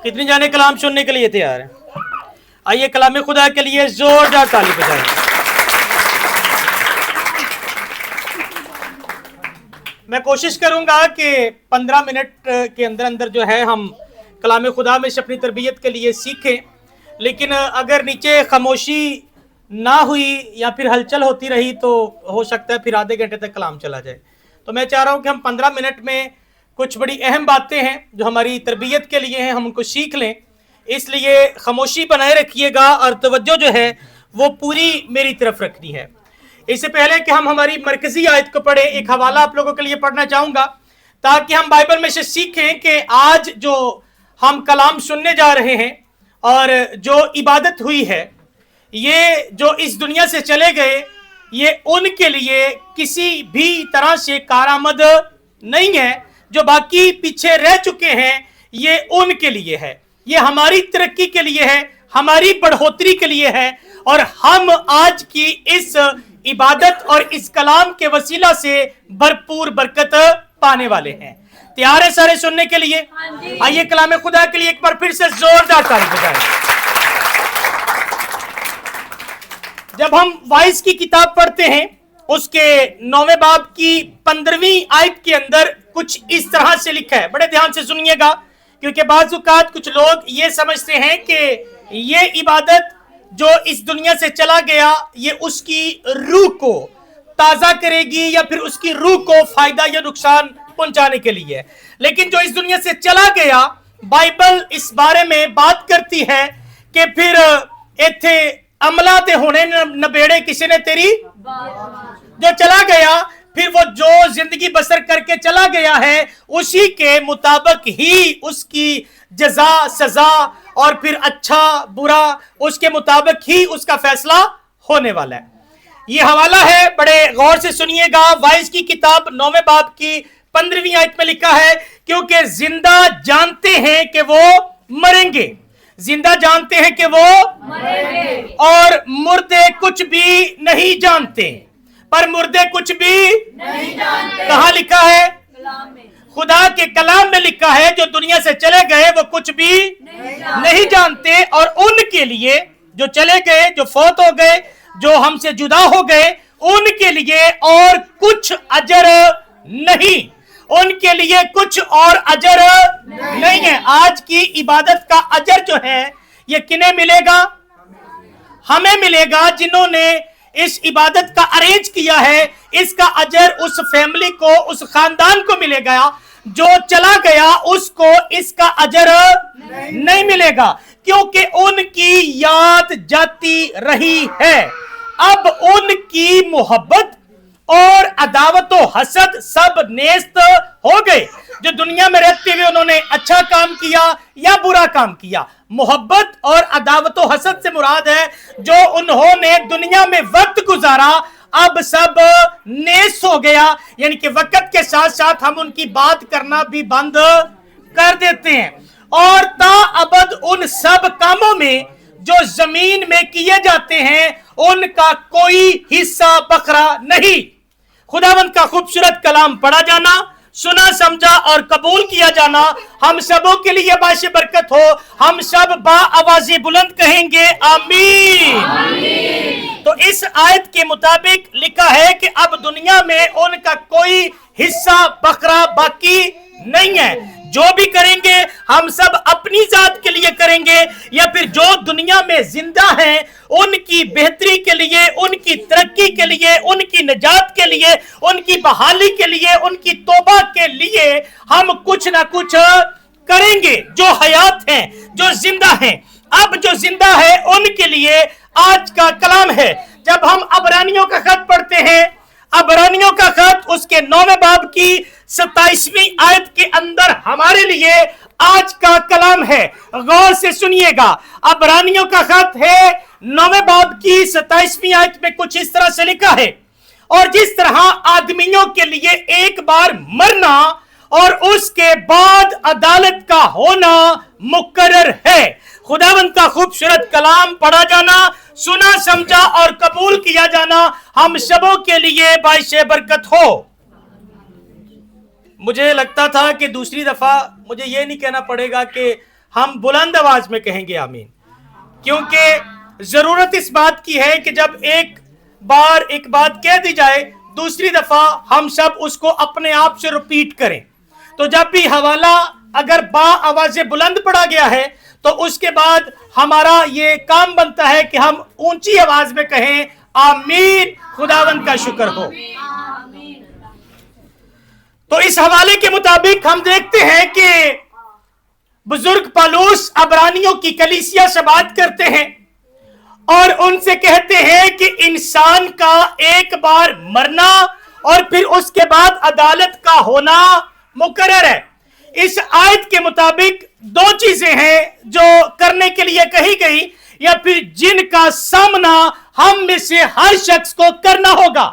कितनी जाने कलाम सुनने के लिए तैयार हैं? आइए कलाम खुदा के लिए जोरदार ताली बजाएं। मैं कोशिश करूंगा कि 15 मिनट के अंदर अंदर जो है हम कलाम खुदा में से अपनी तरबियत के लिए सीखें, लेकिन अगर नीचे खामोशी ना हुई या फिर हलचल होती रही तो हो सकता है फिर आधे घंटे तक कलाम चला जाए। तो मैं चाह रहा हूं कि हम 15 मिनट में कुछ बड़ी अहम बातें हैं जो हमारी तरबियत के लिए हैं, हम उनको सीख लें। इसलिए खामोशी बनाए रखिएगा और तवज्जो जो है वो पूरी मेरी तरफ रखनी है। इससे पहले कि हम हमारी मरकजी आयत को पढ़ें, एक हवाला आप लोगों के लिए पढ़ना चाहूँगा ताकि हम बाइबल में से सीखें कि आज जो हम कलाम सुनने जा रहे हैं और जो इबादत हुई है, ये जो इस दुनिया से चले गए, ये उनके लिए किसी भी तरह से कारामद नहीं है। जो बाकी पीछे रह चुके हैं ये उनके लिए है, ये हमारी तरक्की के लिए है, हमारी बढ़ोतरी के लिए है, और हम आज की इस इबादत और इस कलाम के वसीला से भरपूर बरकत पाने वाले हैं। तैयार है सारे सुनने के लिए? आइए कलाम खुदा के लिए एक बार फिर से जोरदार ताली बजाएं। जब हम वाइस की किताब पढ़ते हैं उसके 9वें बाब की 15वीं आयत के अंदर कुछ इस तरह से लिखा है, बड़े ध्यान से सुनिएगा, क्योंकि बाज़ औक़ात कुछ लोग ये समझते हैं कि ये इबादत जो इस दुनिया से चला गया ये उसकी रूह को ताज़ा करेगी या फिर उसकी रूह को फायदा या नुकसान पहुंचाने के लिए। लेकिन जो इस दुनिया से चला गया, बाइबल इस बारे में बात करती है कि फिर इत्थे अमला ते होने नबेड़े किसी ने तेरी जो चला गया, फिर वो जो जिंदगी बसर करके चला गया है उसी के मुताबिक ही उसकी जजा सजा और फिर अच्छा बुरा उसके मुताबिक ही उसका फैसला होने वाला है। ये हवाला है, बड़े गौर से सुनिएगा। वाइस की किताब 9वें बाब की 15वीं आयत में लिखा है, क्योंकि जिंदा जानते हैं कि वो मरेंगे, जिंदा जानते हैं कि वो मरेंगे, और मुर्दे कुछ भी नहीं जानते, पर मुर्दे कुछ भी नहीं जानते। कहाँ लिखा है? खुदा के कलाम में लिखा है जो दुनिया से चले गए वो कुछ भी नहीं जानते, और उनके लिए जो चले गए, जो फौत हो गए, जो हमसे जुदा हो गए, उनके लिए और कुछ अजर नहीं, उनके लिए कुछ और अजर नहीं है। आज की इबादत का अजर जो है ये किन्हें मिलेगा? हमें मिलेगा जिन्होंने इस इबादत का अरेंज किया है। इसका अजर उस फैमिली को, उस खानदान को मिलेगा। जो चला गया उसको इसका अजर नहीं मिलेगा, क्योंकि उनकी याद जाती रही है। अब उनकी मोहब्बत और अदावत व हसद सब नेस्त हो गए। जो दुनिया में रहते हुए उन्होंने अच्छा काम किया या बुरा काम किया, मोहब्बत और अदावत व हसद से मुराद है जो उन्होंने दुनिया में वक्त गुजारा, अब सब नेस्त हो गया। यानी कि वक्त के साथ साथ हम उनकी बात करना भी बंद कर देते हैं, और ताअबद उन सब कामों में जो जमीन में किए जाते हैं उनका कोई हिस्सा बखरा नहीं। खुदावंद का खूबसूरत कलाम पढ़ा जाना, सुना समझा और कबूल किया जाना हम सबों के लिए बाइश बरकत हो। हम सब बा आवाज़े बुलंद कहेंगे आमीन, आमीन। तो इस आयत के मुताबिक लिखा है कि अब दुनिया में उनका कोई हिस्सा बकरा बाकी नहीं है। जो भी करेंगे हम सब अपनी जात के लिए करेंगे, या फिर जो दुनिया में जिंदा हैं उनकी बेहतरी के लिए, उनकी तरक्की के लिए, उनकी निजात के लिए, उनकी बहाली के लिए, उनकी तौबा के लिए हम कुछ ना कुछ करेंगे। जो हयात हैं, जो जिंदा हैं, अब जो जिंदा है उनके लिए आज का कलाम है। जब हम अबरानियों का खत पढ़ते हैं, अबरानियों का खत उसके 9वें बाब की 27वीं आयत के अंदर हमारे लिए आज का कलाम है। गौर से सुनिएगा, अबरानियों का खत है 9वें बाब की 27वीं आयत में कुछ इस तरह से लिखा है, और जिस तरह आदमियों के लिए एक बार मरना और उसके बाद अदालत का होना मुकर्रर है। खुदावंद का खूबसूरत कलाम पढ़ा जाना, सुना समझा और कबूल किया जाना हम सबों के लिए बाइश बरकत हो। मुझे लगता था कि दूसरी दफा मुझे ये नहीं कहना पड़ेगा कि हम बुलंद आवाज में कहेंगे आमीन, क्योंकि जरूरत इस बात की है कि जब एक बार एक बात कह दी जाए, दूसरी दफा हम सब उसको अपने आप से रिपीट करें। तो जब भी हवाला अगर बा आवाज़ बुलंद पढ़ा गया है तो उसके बाद हमारा ये काम बनता है कि हम ऊंची आवाज में कहें आमीन, खुदावंद का शुक्र हो। तो इस हवाले के मुताबिक हम देखते हैं कि बुजुर्ग पौलुस अब्रानियों की कलीसिया से बात करते हैं और उनसे कहते हैं कि इंसान का एक बार मरना और फिर उसके बाद अदालत का होना मुकर्रर है। इस आयत के मुताबिक दो चीजें हैं जो करने के लिए कही गई या फिर जिनका सामना हम में से हर शख्स को करना होगा।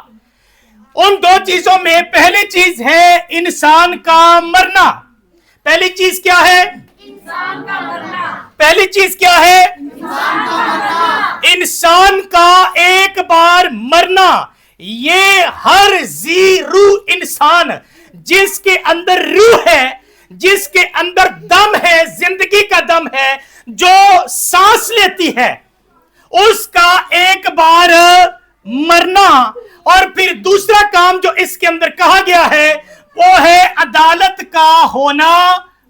उन दो चीजों में पहली चीज है इंसान का मरना। पहली चीज क्या है? इंसान का मरना। पहली चीज क्या है? इंसान का मरना। इंसान का एक बार मरना। ये हर जी रूह इंसान जिसके अंदर रूह है, जिसके अंदर दम है, जिंदगी का दम है, जो सांस लेती है, उसका एक बार मरना। और फिर दूसरा काम जो इसके अंदर कहा गया है वो है अदालत का होना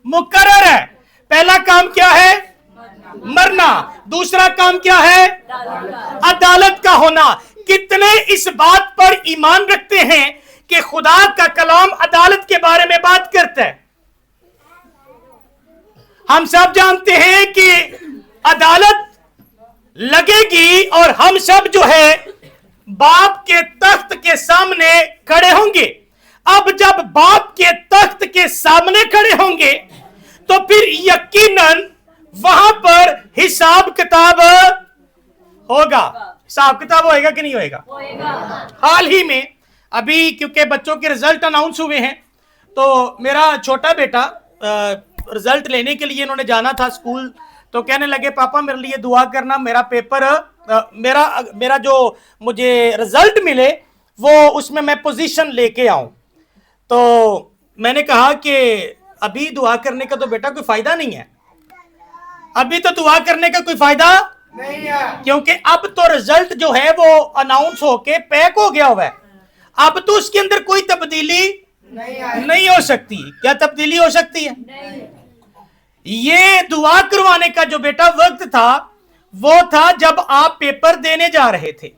मुकर्रर है। पहला काम क्या है? मरना। दूसरा काम क्या है? अदालत का होना। कितने इस बात पर ईमान रखते हैं कि खुदा का कलाम अदालत के बारे में बात करता है? हम सब जानते हैं कि अदालत लगेगी और हम सब जो है बाप के तख्त के सामने खड़े होंगे। अब जब बाप के तख्त के सामने खड़े होंगे तो फिर यकीनन वहां पर हिसाब किताब होगा। हिसाब किताब होएगा कि नहीं होएगा? हाल ही में अभी क्योंकि बच्चों के रिजल्ट अनाउंस हुए हैं तो मेरा छोटा बेटा रिजल्ट लेने के लिए इन्होंने जाना था स्कूल, तो कहने लगे पापा मेरे लिए दुआ करना, मेरा पेपर मेरा जो मुझे रिजल्ट मिले वो उसमें मैं पोजीशन लेके आऊं। तो मैंने कहा कि अभी दुआ करने का तो बेटा कोई फायदा नहीं है, अभी तो दुआ करने का कोई फायदा नहीं है, क्योंकि अब तो रिजल्ट जो है वो अनाउंस होके पैक हो गया हुआ है। अब तो उसके अंदर कोई तब्दीली नहीं हो सकती। क्या तब्दीली हो सकती है? नहीं। ये दुआ करवाने का जो बेटा वक्त था वो था जब आप पेपर देने जा रहे थे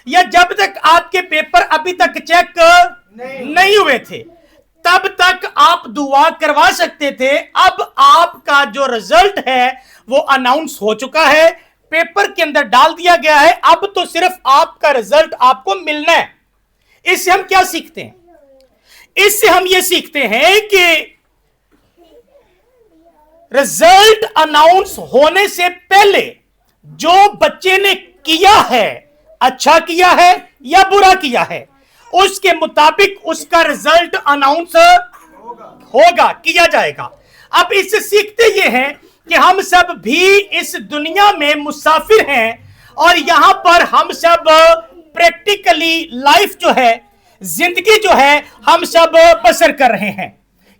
या जब तक आपके पेपर अभी तक चेक नहीं हुए थे, तब तक आप दुआ करवा सकते थे। अब आपका जो रिजल्ट है वो अनाउंस हो चुका है, पेपर के अंदर डाल दिया गया है, अब तो सिर्फ आपका रिजल्ट आपको मिलना है। इससे हम क्या सीखते हैं? इससे हम ये सीखते हैं कि रिजल्ट अनाउंस होने से पहले जो बच्चे ने किया है, अच्छा किया है या बुरा किया है, उसके मुताबिक उसका रिजल्ट अनाउंस होगा, किया जाएगा। अब इससे सीखते ये हैं कि हम सब भी इस दुनिया में मुसाफिर हैं और यहां पर हम सब प्रैक्टिकली लाइफ जो है, जिंदगी जो है, हम सब बसर कर रहे हैं।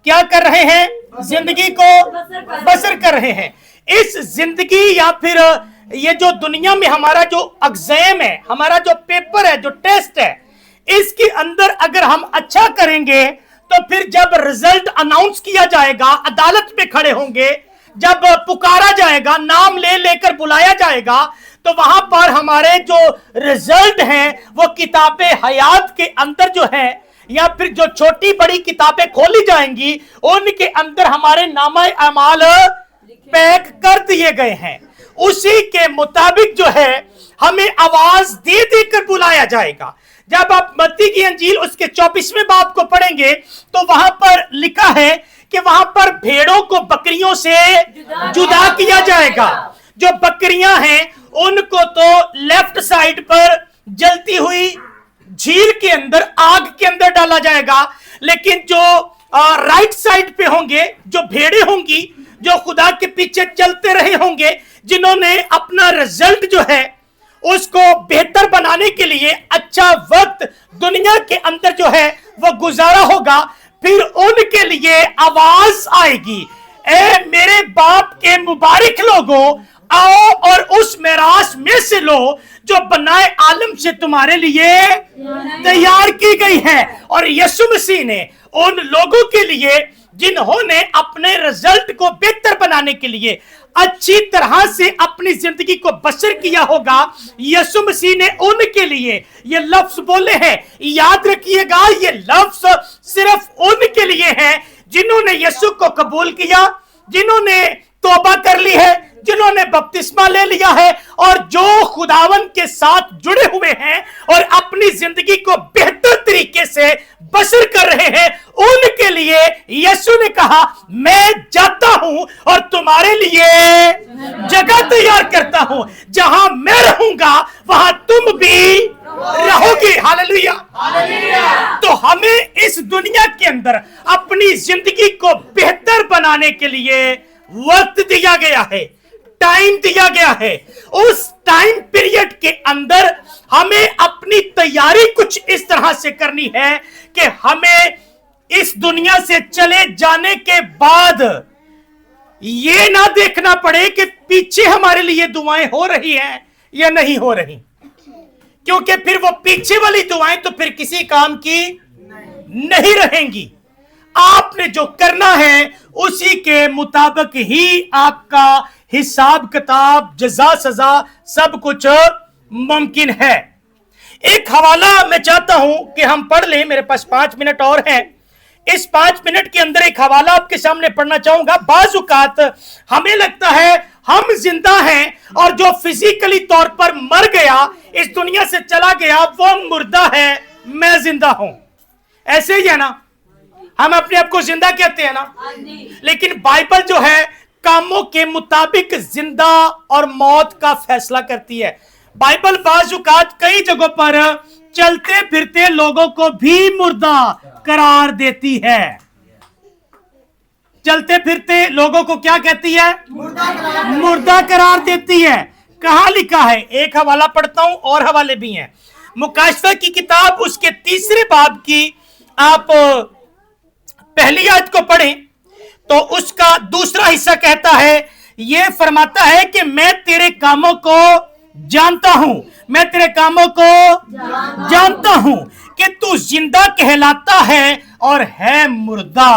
क्या कर रहे हैं? जिंदगी को बसर कर रहे हैं। इस जिंदगी या फिर ये जो दुनिया में हमारा जो एग्जाम है, हमारा जो पेपर है, जो टेस्ट है, इसके अंदर अगर हम अच्छा करेंगे तो फिर जब रिजल्ट अनाउंस किया जाएगा, अदालत में खड़े होंगे, जब पुकारा जाएगा, नाम ले लेकर बुलाया जाएगा, तो वहां पर हमारे जो रिजल्ट हैं वो किताबे हयात के अंदर जो है या फिर जो छोटी बड़ी किताबें खोली जाएंगी उनके अंदर हमारे नामा अमाल पैक कर दिए गए हैं। उसी के मुताबिक जो है हमें आवाज दे देकर बुलाया जाएगा। जब आप मत्ती की अंजील उसके 24वें बाब को पढ़ेंगे तो वहां पर लिखा है कि वहां पर भेड़ों को बकरियों से जुदा किया जाएगा। जो बकरियां हैं उनको तो लेफ्ट साइड पर जलती हुई झील के अंदर, आग के अंदर डाला जाएगा, लेकिन जो राइट साइड पे होंगे, जो भेड़े होंगी, जो खुदा के पीछे चलते रहे होंगे, जिन्होंने अपना रिजल्ट जो है उसको बेहतर बनाने के लिए अच्छा वक्त दुनिया के अंदर जो है वो गुजारा होगा, फिर उनके लिए आवाज आएगी। ए मेरे बाप के मुबारक लोगों, आओ और उस मेरास में से लो जो बनाए आलम से तुम्हारे लिए तैयार की गई है। और यीशु मसीह ने उन लोगों के लिए जिन्होंने अपने रिजल्ट को बेहतर बनाने के लिए अच्छी तरह से अपनी जिंदगी को बसर किया होगा, यीशु मसीह ने उनके लिए ये लफ्ज बोले हैं। याद रखिएगा, ये लफ्ज सिर्फ उनके लिए है जिन्होंने यीशु को कबूल किया, जिन्होंने तौबा कर ली है, जिन्होंने बपतिस्मा ले लिया है और जो खुदावन के साथ जुड़े हुए हैं और अपनी जिंदगी को बेहतर तरीके से बसर कर रहे हैं। उनके लिए यीशु ने कहा, मैं जाता हूं और तुम्हारे लिए जगह तैयार करता हूं, जहां मैं रहूंगा वहां तुम भी रहोगे। हालेलुया। तो हमें इस दुनिया के अंदर अपनी जिंदगी को बेहतर बनाने के लिए वक्त दिया गया है, टाइम दिया गया है। उस टाइम पीरियड के अंदर हमें अपनी तैयारी कुछ इस तरह से करनी है कि हमें इस दुनिया से चले जाने के बाद ये ना देखना पड़े कि पीछे हमारे लिए दुआएं हो रही हैं या नहीं हो रही, क्योंकि फिर वो पीछे वाली दुआएं तो फिर किसी काम की नहीं रहेंगी। आपने जो करना है उसी के मुताबिक ही आपका हिसाब किताब, जजा सजा सब कुछ मुमकिन है। एक हवाला मैं चाहता हूं कि हम पढ़ लें, मेरे पास 5 मिनट और हैं। इस 5 मिनट के अंदर एक हवाला आपके सामने पढ़ना चाहूंगा। बाज़ औक़ात हमें लगता है हम जिंदा हैं और जो फिजिकली तौर पर मर गया, इस दुनिया से चला गया, वो मुर्दा है, मैं जिंदा हूं। ऐसे ही है ना, हम अपने आप को जिंदा कहते हैं ना, लेकिन बाइबल जो है कामों के मुताबिक जिंदा और मौत का फैसला करती है। बाइबल बाज़ औक़ात कई जगहों पर चलते फिरते लोगों को भी मुर्दा करार देती है। चलते फिरते लोगों को क्या कहती है? मुर्दा करार देती है। कहां लिखा है? एक हवाला पढ़ता हूं और हवाले भी हैं। मुकाशफा की किताब उसके 3 बाब की आप पहली आयत को पढ़ें तो उसका दूसरा हिस्सा कहता है, यह फरमाता है कि मैं तेरे कामों को जानता हूं, मैं तेरे कामों को जानता हूं कि तू जिंदा कहलाता है और है मुर्दा।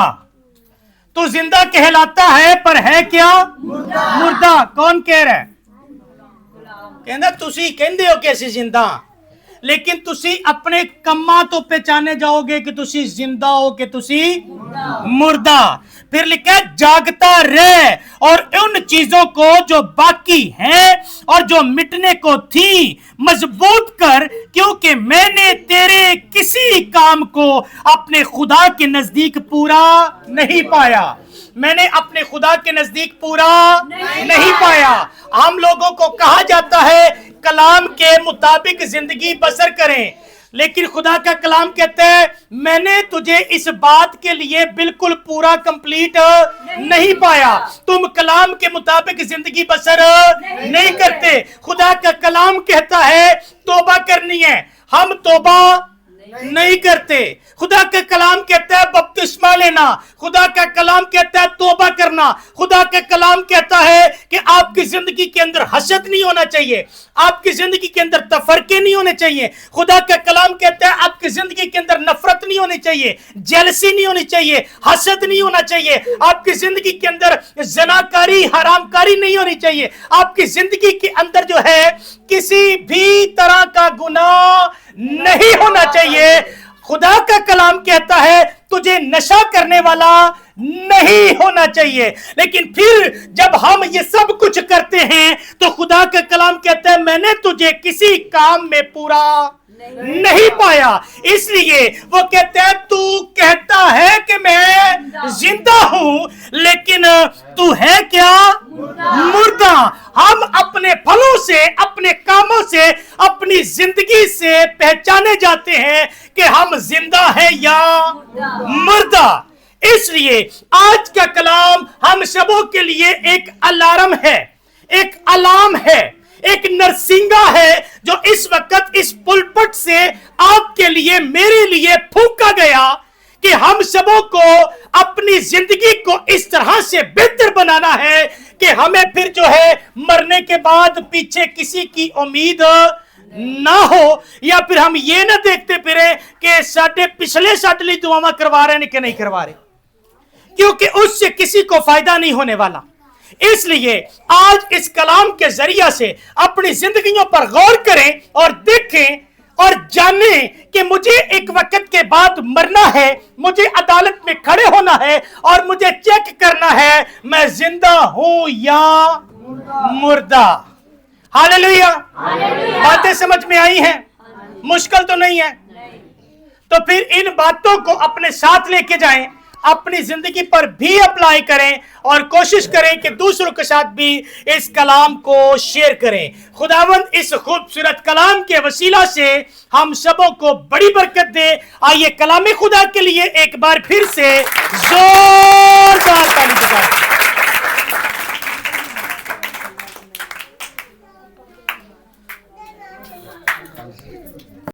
तू जिंदा कहलाता है पर है क्या? मुर्दा। कौन कह रहा है? कहना तुसी कहंदे हो कि ਅਸੀਂ जिंदा, लेकिन तुसी अपने कम्मा तो पहचाने जाओगे कि तुसी जिंदा हो कि तुसी मुर्दा। फिर लिखा है जागता रह और उन चीजों को जो बाकी हैं और जो मिटने को थी मजबूत कर, क्योंकि मैंने तेरे किसी काम को अपने खुदा के नजदीक पूरा नहीं पाया। मैंने अपने खुदा के नजदीक पूरा नहीं पाया। हम लोगों को कहा जाता है कलाम के मुताबिक जिंदगी बसर करें, लेकिन खुदा का कलाम कहता है मैंने तुझे इस बात के लिए बिल्कुल पूरा कंप्लीट नहीं पाया। तुम कलाम के मुताबिक जिंदगी बसर नहीं करते। खुदा का कलाम कहता है तौबा करनी है, हम तौबा नहीं करते। खुदा का कलाम कहता है बपतिस्मा लेना, खुदा का कलाम कहता है तौबा करना। खुदा का कलाम कहता है कि आपकी जिंदगी के अंदर हसद नहीं होना चाहिए, आपकी जिंदगी के अंदर तफरके नहीं होने चाहिए। खुदा का कलाम कहता है आपकी जिंदगी के अंदर नफरत नहीं होनी चाहिए, जेलसी नहीं होनी चाहिए, हसद नहीं होना चाहिए। आपकी जिंदगी के अंदर ज़नाकारी, हरामकारी नहीं होनी चाहिए। आपकी जिंदगी के अंदर जो है किसी भी तरह का गुनाह नहीं होना चाहिए। खुदा का कलाम कहता है तुझे नशा करने वाला नहीं होना चाहिए। लेकिन फिर जब हम ये सब कुछ करते हैं तो खुदा का कलाम कहता है मैंने तुझे किसी काम में पूरा नहीं पाया। इसलिए वो कहते हैं तू कहता है कि मैं जिंदा हूं, लेकिन तू है क्या? मुर्दा। हम अपने फलों से, अपने कामों से, अपनी जिंदगी से पहचाने जाते हैं कि हम जिंदा हैं या मुर्दा। इसलिए आज का कलाम हम सबों के लिए एक अलार्म है, एक अलार्म है, एक नरसिंगा है जो इस वक्त इस पुलपट से आपके लिए, मेरे लिए फूंका गया कि हम सबों को अपनी जिंदगी को इस तरह से बेहतर बनाना है कि हमें फिर जो है मरने के बाद पीछे किसी की उम्मीद ना हो, या फिर हम ये ना देखते फिरे कि साडे पिछले साडे लिए दुआवां करवा रहे हैं कि नहीं करवा रहे, क्योंकि उससे किसी को फायदा नहीं होने वाला। इसलिए आज इस कलाम के जरिया से अपनी जिंदगियों पर गौर करें और देखें और जानें कि मुझे एक वक्त के बाद मरना है, मुझे अदालत में खड़े होना है और मुझे चेक करना है मैं जिंदा हूं या मुर्दा। हालेलुया। बातें समझ में आई हैं? मुश्किल तो नहीं है। तो फिर इन बातों को अपने साथ लेके जाएं, अपनी जिंदगी पर भी अप्लाई करें और कोशिश करें कि दूसरों के साथ भी इस कलाम को शेयर करें। खुदावंद इस खूबसूरत कलाम के वसीला से हम सबों को बड़ी बरकत दे। आइए कलाम खुदा के लिए एक बार फिर से जोरदार ताली बजाएं।